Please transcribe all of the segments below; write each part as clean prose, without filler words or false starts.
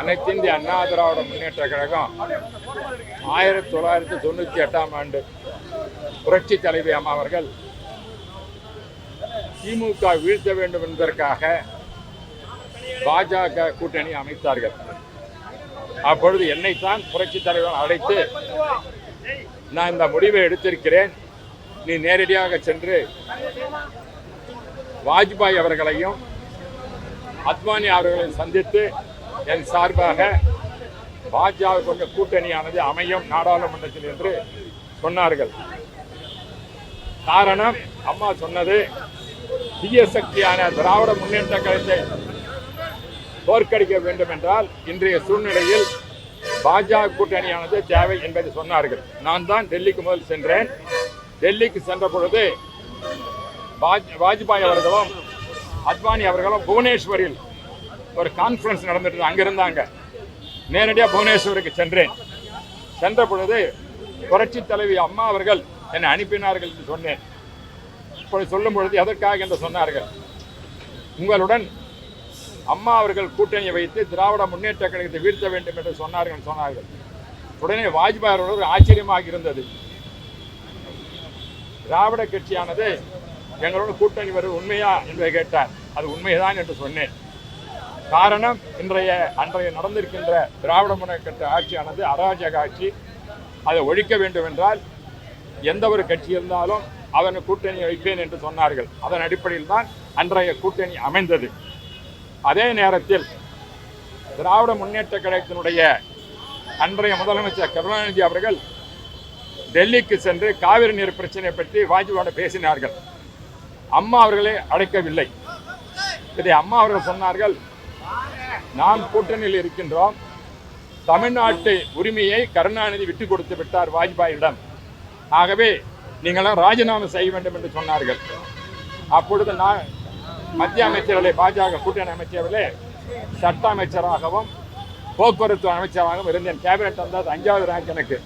அனைத்து இந்திய அண்ணா திராவிட முன்னேற்ற கழகம் 1998ஆம் ஆண்டு புரட்சி தலைவி அம்மா அவர்கள் திமுக வீழ்த்த வேண்டும் என்பதற்காக பாஜக கூட்டணி அமைத்தார்கள். அப்பொழுது என்னைத்தான் புரட்சி தலைவர் அழைத்து, நான் இந்த முடிவை எடுத்திருக்கிறேன், நீ நேரடியாக சென்று வாஜ்பாய் அவர்களையும் அத்வானி அவர்களையும் சந்தித்து என் சார்பாக பாஜக கொண்ட கூட்டணியானது அமையும் நாடாளுமன்றத்தில் என்று சொன்னார்கள். காரணம், அம்மா சொன்னது, தீய சக்தியான திராவிட முன்னேற்ற கழகத்தை தோற்கடிக்க வேண்டும் என்றால் இன்றைய சூழ்நிலையில் பாஜக கூட்டணியானது தேவை என்பதை சொன்னார்கள். நான் தான் டெல்லிக்கு முதல் சென்றேன். டெல்லிக்கு சென்ற பொழுது வாஜ்பாய் அவர்களும் அத்வானி அவர்களும் புவனேஸ்வரில் ஒரு கான்ஃபரன்ஸ் நடந்துட்டு அங்கிருந்தாங்க. நேரடியாக புவனேஸ்வருக்கு சென்றேன். சென்ற பொழுது புரட்சி தலைவி அம்மா அவர்கள் என்னை அனுப்பினார்கள் என்று சொன்னேன். இப்படி சொல்லும் பொழுது எதற்காக என்று சொன்னார்கள், உங்களுடன் அம்மா அவர்கள் கூட்டணியை வைத்து திராவிட முன்னேற்ற கழகத்தை வீழ்த்த வேண்டும் என்று சொன்னார்கள். உடனே வாஜ்பாய் அவர்கள் ஆச்சரியமாக இருந்தது. திராவிட கட்சியானது எங்களோட கூட்டணி வருவது உண்மையா என்று கேட்டார். அது உண்மைதான் என்று சொன்னேன். காரணம், அன்றைய நடந்திருக்கின்ற திராவிட முன்னேற்ற ஆட்சியானது அராஜக ஆட்சி. அதை ஒழிக்க வேண்டும் என்றால் எந்த ஒரு கட்சி இருந்தாலும் அவனை கூட்டணி வைப்பேன் என்று சொன்னார்கள். அதன் அடிப்படையில் தான் அன்றைய கூட்டணி அமைந்தது. அதே நேரத்தில் திராவிட முன்னேற்ற கழகத்தினுடைய அன்றைய முதலமைச்சர் கருணாநிதி அவர்கள் டெல்லிக்கு சென்று காவிரி நீர் பிரச்சனை பற்றி வாஜ்பாயோடு பேசினார்கள். அம்மா அவர்களே அழைக்கவில்லை. இதை அம்மா அவர்கள் சொன்னார்கள், நாம் கூட்டணியில் இருக்கின்றோம், தமிழ்நாட்டு உரிமையை கருணாநிதி விட்டு கொடுத்து விட்டார் வாஜ்பாயிடம், ஆகவே நீங்களாம் ராஜினாமா செய்ய வேண்டும் என்று சொன்னார்கள். அப்பொழுது நான் மத்திய அமைச்சர்களே, பாஜக கூட்டணி அமைச்சர்களே, சட்ட அமைச்சராகவும் போக்குவரத்து அமைச்சராகவும் இருந்தேன். கேபினெட் வந்தால் 5வது ரேங்க் எனக்கு.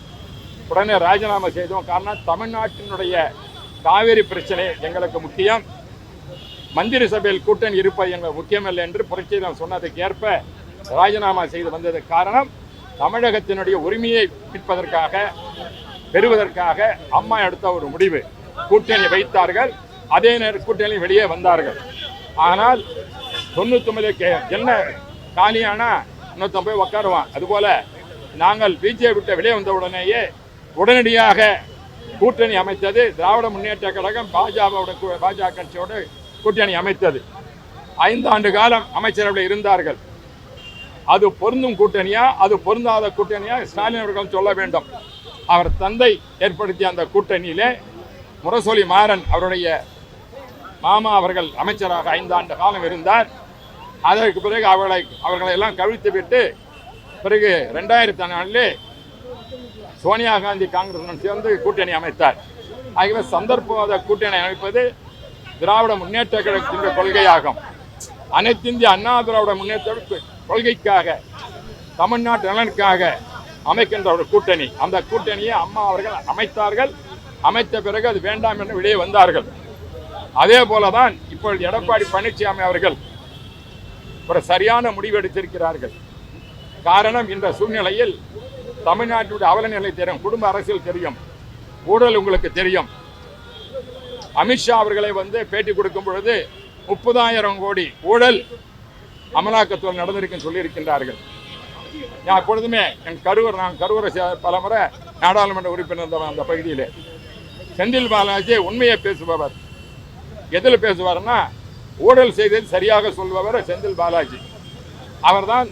உடனே ராஜினாமா செய்தோம். காரணம், தமிழ்நாட்டினுடைய காவிரி பிரச்சனை எங்களுக்கு முக்கியம், மந்திரி சபையில் கூட்டணி இருப்பது எங்களுக்கு முக்கியமில்லை என்று புரட்சியில் சொன்னதுக்கு ஏற்ப ராஜினாமா செய்து வந்தது. காரணம், தமிழகத்தினுடைய உரிமையை பெறுவதற்காக அம்மா எடுத்த ஒரு முடிவு. கூட்டணி வைத்தார்கள், அதே நேரம் கூட்டணி வெளியே வந்தார்கள். ஆனால் 99 என்ன காலியானா 150 உட்காருவான். அதுபோல நாங்கள் பிஜேபி விட்டு வெளியே வந்த உடனேயே உடனடியாக கூட்டணி அமைத்தது திராவிட முன்னேற்ற கழகம். பாஜக கட்சியோடு கூட்டணி அமைத்தது. 5 ஆண்டு காலம் அமைச்சரவையில் இருந்தார்கள். அது பொருந்தும் கூட்டணியா, அது பொருந்தாத கூட்டணியா, ஸ்டாலின் அவர்கள் சொல்ல வேண்டும். அவர் தந்தை ஏற்படுத்திய அந்த கூட்டணியிலே முரசொலி மாறன் அவருடைய மாமா அவர்கள் அமைச்சராக 5 ஆண்டு காலம் இருந்தார். அதற்கு பிறகு அவர்களை எல்லாம் கவிழ்த்து விட்டு பிறகு 2004 சோனியா காந்தி காங்கிரசுடன் சேர்ந்து கூட்டணி அமைத்தார். ஆகவே சந்தர்ப்பவாத கூட்டணி அமைப்பது திராவிட முன்னேற்ற கழகத்தின் கொள்கையாகும். அனைத்து இந்திய அண்ணா திராவிட முன்னேற்ற கொள்கைக்காக, தமிழ்நாட்டு நலனுக்காக அமைக்கின்ற ஒரு கூட்டணி. அந்த கூட்டணியை அம்மா அவர்கள் அமைத்தார்கள். அமைத்த பிறகு அது வேண்டாம் என்று வெளியே வந்தார்கள். அதே போலதான் இப்பொழுது எடப்பாடி பழனிசாமி அவர்கள் ஒரு சரியான முடிவு எடுத்திருக்கிறார்கள். காரணம், இந்த சூழ்நிலையில் தமிழ்நாட்டுடைய அவலநிலை தெரியும், குடும்ப அரசியல் தெரியும், ஊழல் உங்களுக்கு தெரியும். அமித்ஷா அவர்களை பேட்டி கொடுக்கும் பொழுது 30,000 கோடி ஊழல் அமலாக்கத்துறை நடந்திருக்குன்னு சொல்லியிருக்கின்றார்கள். நான் எப்பொழுதுமே நான் கரூரை பல முறை நாடாளுமன்ற உறுப்பினர் அந்த பகுதியில். செந்தில் பாலாஜி உண்மையை பேசுபவர். எதில் பேசுவார்னா, ஊழல் செய்தது சரியாக சொல்பவர் செந்தில் பாலாஜி. அவர்தான்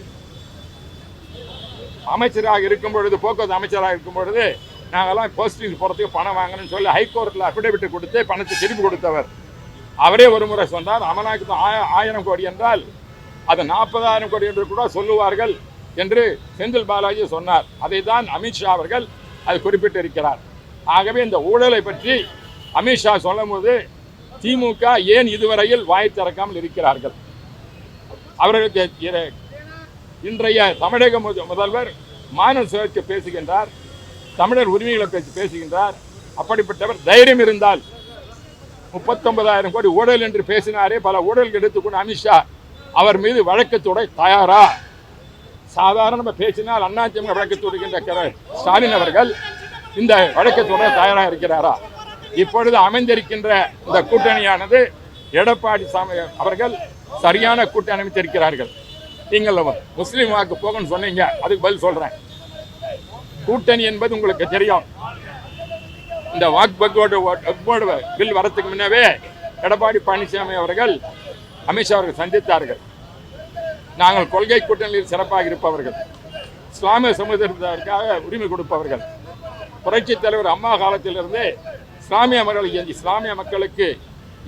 அமைச்சராக இருக்கும் பொழுது, போக்குவரத்து அமைச்சராக இருக்கும் பொழுது, நாங்கள்லாம் போஸ்டிங் போகிறதுக்கு பணம் வாங்கணும்னு சொல்லி ஹைகோர்ட்டில் அஃபிடவிட் கொடுத்து பணத்தை திருப்பி கொடுத்தவர். அவரே ஒரு முறை சொன்னார், அமலாக்கத்து 1000 கோடி என்றால் அது 40,000 கோடி என்று கூட சொல்லுவார்கள் என்று செந்தில் பாலாஜி சொன்னார். அதை தான் அமித்ஷா அவர்கள் அது குறிப்பிட்டிருக்கிறார். ஆகவே இந்த ஊழலை பற்றி அமித்ஷா சொல்லும் போது திமுக ஏன் இதுவரையில் வாய் திறக்காமல் இருக்கிறார்கள்? அவர்களுக்கு இன்றைய தமிழக முதல்வர் மாநில சுயேட்சை பேசுகின்றார், தமிழர் உரிமைகளை பேசுகின்றார். அப்படிப்பட்டவர் தைரியம் இருந்தால் 39,000 கோடி ஊழல் என்று பேசினாரே, பல ஊழல் எடுத்துக்கொண்டு அமித்ஷா அவர் மீது வழக்கு தொடர தயாரா? சாதாரண பேசினால் அதிமுக வழக்கு தொடுக்கின்ற ஸ்டாலின் அவர்கள் இந்த வழக்கு தொட தயாராக இருக்கிறாரா? இப்பொழுது அமைந்திருக்கின்ற இந்த கூட்டணியானது எடப்பாடி சாமி அவர்கள் சரியான கூட்டணி அமைத்திருக்கிறார்கள். நீங்கள் முஸ்லீம் வாக்கு போகணும்னு சொன்னீங்க, அதுக்கு பதில் சொல்றேன். கூட்டணி என்பது உங்களுக்கு தெரியும். இந்த வக்ஃபோர்டு பில் வரத்துக்கு முன்னவே எடப்பாடி பழனிசாமி அவர்கள் அமித்ஷா அவர்கள் சந்தித்தார்கள். நாங்கள் கொள்கை கூட்டணியில் சிறப்பாக இருப்பவர்கள், இஸ்லாமிய சமுதாயத்திற்காக உரிமை கொடுப்பவர்கள். புரட்சி தலைவர் அம்மா காலத்திலிருந்தே இஸ்லாமிய மக்களுக்கு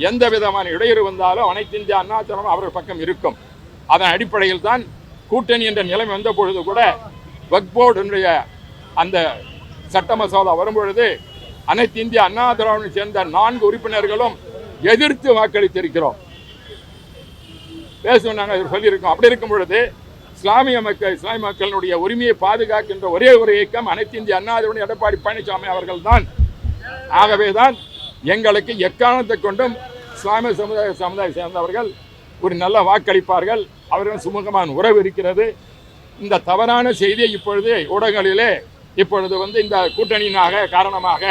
எந்த விதமான இடையூறு வந்தாலும் அனைத்து இந்திய அண்ணா திராவிட அவர்கள் பக்கம் இருக்கும். அதன் அடிப்படையில் தான் கூட்டணி என்ற நிலைமை வந்த பொழுது கூட வக்ஃபோர்டுடைய அந்த சட்ட மசோதா வரும்பொழுது அனைத்து இந்திய அண்ணா திராவிடை சேர்ந்த 4 உறுப்பினர்களும் எதிர்த்து வாக்களித்திருக்கிறோம். பேசுவாங்க சொல்லியிருக்கோம். அப்படி இருக்கும் பொழுது இஸ்லாமிய மக்களுடைய உரிமையை பாதுகாக்கின்ற ஒரே ஒரு இயக்கம் அனைத்து இந்திய அண்ணா திராவிட எடப்பாடி பழனிசாமி அவர்கள் தான். ஆகவேதான் எங்களுக்கு எக்காரணத்தை கொண்டும் இஸ்லாமிய சமுதாய சேர்ந்தவர்கள் ஒரு நல்ல வாக்களிப்பார்கள். அவர்கள் சுமூகமான உறவு இருக்கிறது. இந்த தவறான செய்தியை இப்பொழுது ஊடகங்களிலே இப்பொழுது இந்த கூட்டணியினாக காரணமாக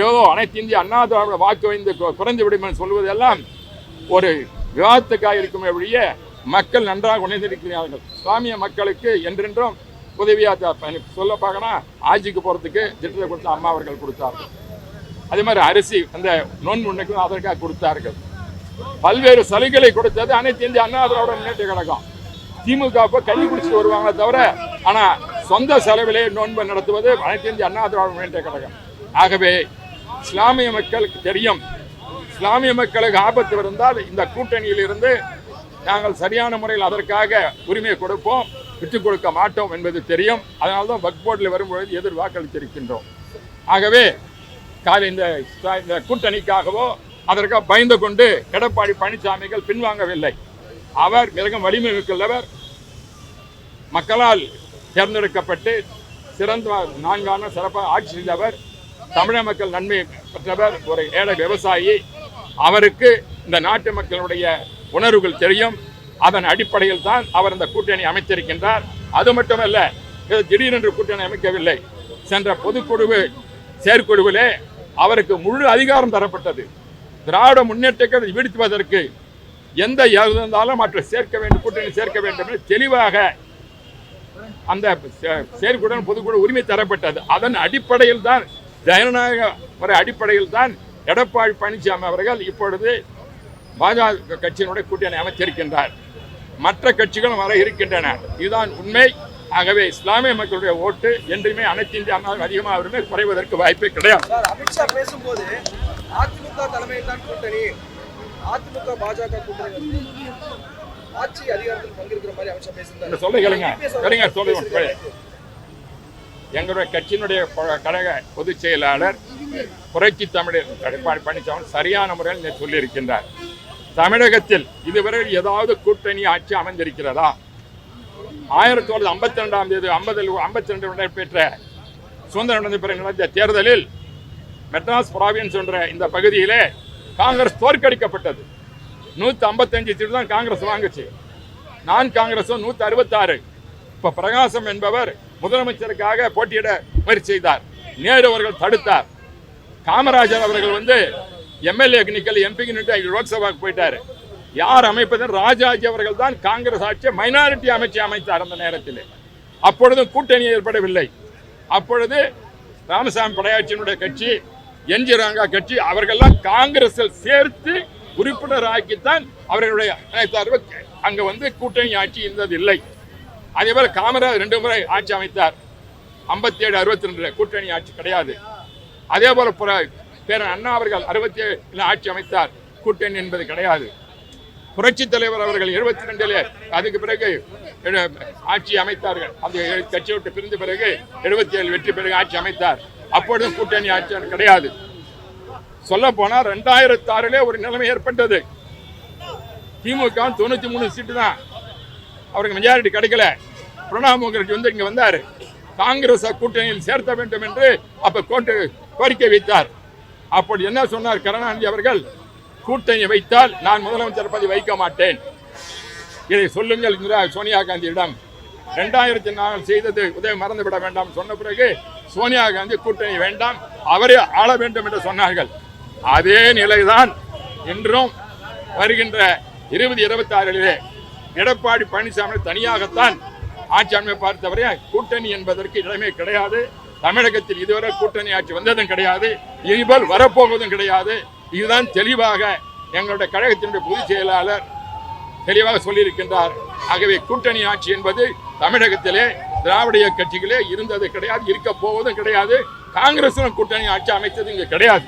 ஏதோ அனைத்து இந்திய அண்ணா திராவிட வாக்கு வைந்து குறைந்து விடும் என்று சொல்வதெல்லாம் ஒரு விவாதத்துக்காக இருக்குமே ஒழிய மக்கள் நன்றாக உணர்ந்திருக்கிறார்கள். இஸ்லாமிய மக்களுக்கு என்றென்றும் உதவியாக சொல்ல பார்க்கணும். ஆட்சிக்கு போகிறதுக்கு திட்டத்தை கொடுத்த அம்மா அவர்கள் கொடுத்தார்கள். அதே மாதிரி அரிசி அந்த நோன்பு உண்மைக்கும் அதற்காக கொடுத்தார்கள். பல்வேறு சலுகைகளை கொடுத்தது அனைத்து இந்திய அண்ணா திராவிட முன்னேற்ற கழகம். திமுக கல்வி குடிச்சிட்டு வருவாங்களே தவிர ஆனால் சொந்த செலவிலே நோன்பு நடத்துவது அனைத்து இந்திய அண்ணா திராவிட முன்னேற்ற கழகம். ஆகவே இஸ்லாமிய மக்களுக்கு தெரியும், இஸ்லாமிய மக்களுக்கு ஆபத்து இருந்தால் இந்த கூட்டணியில் இருந்து நாங்கள் சரியான முறையில் அதற்காக உரிமையை கொடுப்போம், விட்டுக் கொடுக்க மாட்டோம் என்பது தெரியும். அதனால்தான் வக்ஃப் போர்டில் வரும்பொழுது எதிர் வாக்களித்திருக்கின்றோம். ஆகவே இந்த கூட்டணிக்காகவோ அதற்காக பயந்து கொண்டு எடப்பாடி பழனிசாமிகள் பின்வாங்கவில்லை. அவர் மிகவும் வலிமை மிக்கவர், மக்களால் தேர்ந்தெடுக்கப்பட்டு சிறந்த 4 ஆண்டு சிறப்பாக ஆட்சி செய்தவர், தமிழக மக்கள் நன்மை பெற்றவர், ஒரு ஏழை விவசாயி. அவருக்கு இந்த நாட்டு மக்களுடைய உணர்வுகள் தெரியும். அதன் அடிப்படையில் தான் அவர் இந்த கூட்டணி அமைத்திருக்கின்றார். அது மட்டுமல்ல, திடீரென்று கூட்டணி அமைக்கவில்லை. சென்ற பொதுக்குழு செயற்குழுவிலே அவருக்கு முழு அதிகாரம் தரப்பட்டது. திராவிட முன்னேற்ற கழகத்தை வீழ்த்துவதற்கு எந்த இருந்தாலும் மற்ற சேர்க்க வேண்டும், கூட்டணி சேர்க்க வேண்டும் என்று தெளிவாக அந்த செயற்குழு பொதுக்குழு உரிமை தரப்பட்டது. அதன் அடிப்படையில் தான் ஜனநாயக முறை அடிப்படையில் தான் எடப்பாடி பழனிசாமி அவர்கள் இப்பொழுது பாஜக கட்சியினுடைய கூட்டணி அமைச்சிருக்கின்றார். மற்ற கட்சிகளும் வர இருக்கின்றன. இதுதான் உண்மை. ஆகவே இஸ்லாமிய மக்களுடைய ஓட்டு என்றுமே அனைத்து இந்திய அண்ணா அதிகமாக குறைவதற்கு வாய்ப்பே கிடையாது. அமித்ஷா பேசும்போது அதிமுக தலைமையில் தான் கூட்டணி, அதிமுக பாஜக கூட்டணி ஆட்சி அதிகாரத்தில் பங்கேற்கிற மாதிரி அமித்ஷா பேசுறாரு. சொல்லுங்க. எங்களுடைய கட்சியினுடைய கழக பொதுச் செயலாளர் புரட்சி தமிழர் எடப்பாடி பழனிசாமி சரியான முறையில் சொல்லியிருக்கின்றார். தமிழகத்தில் இதுவரை ஏதாவது கூட்டணி ஆட்சி அமைந்திருக்கிறதா? 1952 நடைபெற்ற சுதந்திர பிறகு நடந்த தேர்தலில் மெட்ராஸ் ப்ராவின்ஸ் என்ற இந்த பகுதியிலே காங்கிரஸ் தோற்கடிக்கப்பட்டது. 155 சீட்டு தான் காங்கிரஸ் வாங்குச்சு. நான் காங்கிரஸும் 166. இப்போ பிரகாசம் என்பவர் முதலமைச்சருக்காக போட்டியிட முயற்சி செய்தார். நேரு அவர்கள் தடுத்தார். காமராஜர் அவர்கள் எம்எல்ஏக்கு நிக்கல், எம்பிக்கு நின்று லோக்சபாவுக்கு போயிட்டாரு. யார் அமைப்பது? ராஜாஜி அவர்கள் தான் காங்கிரஸ் ஆட்சியை மைனாரிட்டி அமைச்சு அமைத்தார். அந்த நேரத்தில் அப்பொழுதும் கூட்டணி ஏற்படவில்லை. அப்பொழுது ராமசாமி படையாட்சியினுடைய கட்சி, என்ஜி ரங்கா கட்சி, அவர்கள்லாம் காங்கிரஸில் சேர்த்து உறுப்பினர் ஆக்கித்தான் அவர்களுடைய அங்க கூட்டணி ஆட்சி இருந்தது இல்லை. அதே போல காமராஜர் 2 முறை ஆட்சி அமைத்தார். 57, 62 கூட்டணி ஆட்சி கிடையாது. அதே போல பேரன் அண்ணா அவர்கள் 67 ஆட்சி அமைத்தார். கூட்டணி என்பது கிடையாது. புரட்சி தலைவர் அவர்கள் 72 அதுக்கு பிறகு ஆட்சி அமைத்தார்கள். அந்த கட்சியை விட்டு பிரிந்த பிறகு 77 வெற்றி பிறகு ஆட்சி அமைத்தார். அப்பொழுதும் கூட்டணி ஆட்சி கிடையாது. சொல்ல போனால் 2006 ஒரு நிலைமை ஏற்பட்டது. திமுக 93 சீட்டு தான், அவருக்கு மெஜாரிட்டி கிடைக்கல. பிரணாப் முகர்ஜி இங்க வந்தார். காங்கிரஸ் கூட்டணியில் சேர்த்த வேண்டும் என்று அப்ப கோரிக்கை வைத்தார். அப்படி என்ன சொன்னார் கருணாநிதி அவர்கள்? கூட்டணி வைத்தால் நான் முதலமைச்சர் பதவி வைக்க மாட்டேன், இதை சொல்லுங்கள் சோனியா காந்தியிடம். 2004 செய்தது உதயம் மறந்துவிட வேண்டாம் சொன்ன பிறகு சோனியா காந்தி கூட்டணி வேண்டாம், அவரே ஆள வேண்டும் என்று சொன்னார்கள். அதே நிலைதான் இன்றும் வருகின்ற 2026 எடப்பாடி பழனிசாமி தனியாகத்தான் ஆட்சி அமைப்பை பார்த்தவரை கூட்டணி என்பதற்கு இடமே கிடையாது. தமிழகத்தில் இதுவரை கூட்டணி ஆட்சி வந்ததும் கிடையாது, இனிமேல் வரப்போவதும் கிடையாது. இதுதான் தெளிவாக எங்களுடைய கழகத்தினுடைய பொதுச் செயலாளர் தெளிவாக சொல்லியிருக்கின்றார். ஆகவே கூட்டணி ஆட்சி என்பது தமிழகத்திலே திராவிட கட்சிகளே இருந்தது கிடையாது, இருக்க போவதும் கிடையாது. காங்கிரசும் கூட்டணி ஆட்சி அமைத்தது இங்கு கிடையாது.